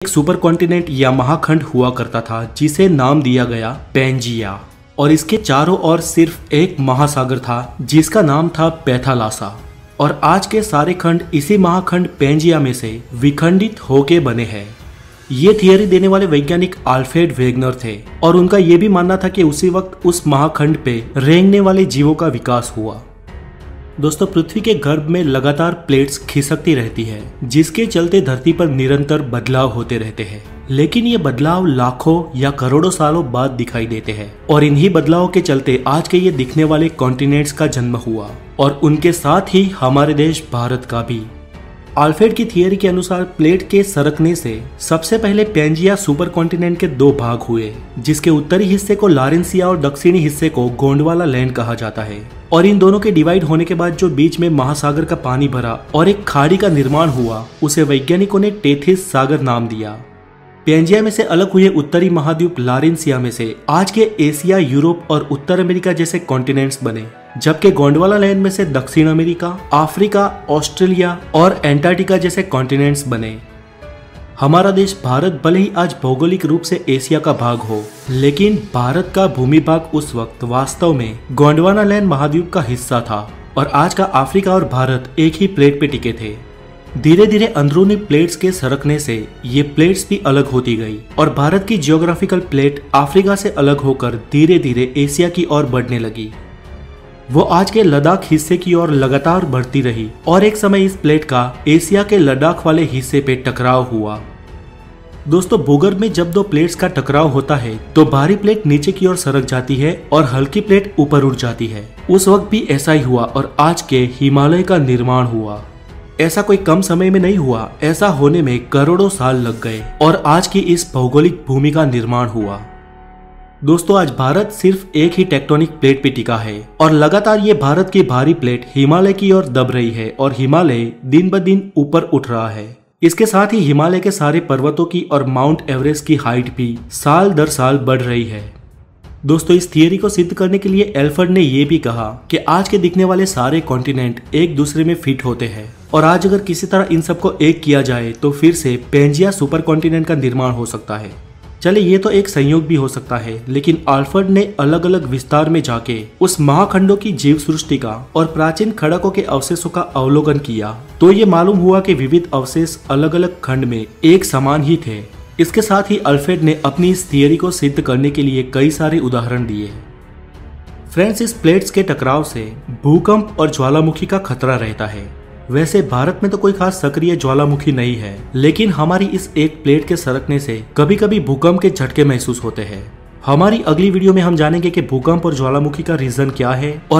एक super continent या महाखंड हुआ करता था जिसे नाम दिया गया पैंजिया, और इसके चारों ओर सिर्फ एक महासागर था जिसका नाम था पैथालासा। और आज के सारे खंड इसी महाखंड पैंजिया में से विखंडित होके बने हैं। ये थियरी देने वाले वैज्ञानिक अल्फ्रेड वेगनर थे और उनका यह भी मानना था कि उसी वक्त उस महाखंड पे रेंगने वाले जीवों का विकास हुआ। दोस्तों, पृथ्वी के गर्भ में लगातार प्लेट्स खिसकती रहती है जिसके चलते धरती पर निरंतर बदलाव होते रहते हैं, लेकिन ये बदलाव लाखों या करोड़ों सालों बाद दिखाई देते हैं। और इन्हीं बदलावों के चलते आज के ये दिखने वाले कॉन्टिनेंट्स का जन्म हुआ और उनके साथ ही हमारे देश भारत का भी। अल्फ्रेड की थियरी के अनुसार प्लेट के सरकने से सबसे पहले पैंजिया सुपर कॉन्टिनेंट के दो भाग हुए, जिसके उत्तरी हिस्से को लारेंसिया और दक्षिणी हिस्से को गोंडवाना लैंड कहा जाता है। और इन दोनों के डिवाइड होने के बाद जो बीच में महासागर का पानी भरा और एक खाड़ी का निर्माण हुआ, उसे वैज्ञानिकों ने टेथिस सागर नाम दिया। पैंजिया में से अलग हुए उत्तरी महाद्वीप लारेंसिया में से आज के एशिया, यूरोप और उत्तर अमेरिका जैसे कॉन्टिनेंट्स बने, जबकि गोंडवाना लैंड में से दक्षिण अमेरिका, अफ्रीका, ऑस्ट्रेलिया और एंटार्क्टिका जैसे कॉन्टिनेंट्स बने। हमारा देश भारत भले ही आज भौगोलिक रूप से एशिया का भाग हो, लेकिन भारत का भूमि भाग उस वक्त वास्तव में गोंडवाना लैंड महाद्वीप का हिस्सा था और आज का अफ्रीका और भारत एक ही प्लेट पे टिके थे। धीरे धीरे अंदरूनी प्लेट्स के सरकने से ये प्लेट्स भी अलग होती गई और भारत की जियोग्राफिकल प्लेट अफ्रीका से अलग होकर धीरे धीरे एशिया की ओर बढ़ने लगी। वो आज के लद्दाख हिस्से की ओर लगातार बढ़ती रही और एक समय इस प्लेट का एशिया के लद्दाख वाले हिस्से पे टकराव हुआ। दोस्तों, भूगर्भ में जब दो प्लेट्स का टकराव होता है तो भारी प्लेट नीचे की ओर सरक जाती है और हल्की प्लेट ऊपर उठ जाती है। उस वक्त भी ऐसा ही हुआ और आज के हिमालय का निर्माण हुआ। ऐसा कोई कम समय में नहीं हुआ, ऐसा होने में करोड़ों साल लग गए और आज की इस भौगोलिक भूमि का निर्माण हुआ। दोस्तों, आज भारत सिर्फ एक ही टेक्टोनिक प्लेट पे टिका है और लगातार ये भारत की भारी प्लेट हिमालय की ओर दब रही है और हिमालय दिन ब दिन ऊपर उठ रहा है। इसके साथ ही हिमालय के सारे पर्वतों की और माउंट एवरेस्ट की हाइट भी साल दर साल बढ़ रही है। दोस्तों, इस थियरी को सिद्ध करने के लिए अल्फ्रेड ने यह भी कहा कि आज के दिखने वाले सारे कॉन्टिनेंट एक दूसरे में फिट होते हैं और आज अगर किसी तरह इन सबको एक किया जाए तो फिर से पैंजिया सुपर कॉन्टिनेंट का निर्माण हो सकता है। चले, ये तो एक संयोग भी हो सकता है, लेकिन अल्फ्रेड ने अलग अलग विस्तार में जाके उस महाखंडों की जीव सृष्टि का और प्राचीन खड़कों के अवशेषों का अवलोकन किया तो ये मालूम हुआ कि विविध अवशेष अलग अलग खंड में एक समान ही थे। इसके साथ ही अल्फ्रेड ने अपनी इस थियरी को सिद्ध करने के लिए कई सारे उदाहरण दिए। फ्रेंड्स, इस प्लेट्स के टकराव से भूकंप और ज्वालामुखी का खतरा रहता है। वैसे भारत में तो कोई खास सक्रिय ज्वालामुखी नहीं है, लेकिन हमारी इस एक प्लेट के सरकने से कभी कभी भूकंप के झटके महसूस होते हैं। हमारी अगली वीडियो में हम जानेंगे कि भूकंप और ज्वालामुखी का रीजन क्या है और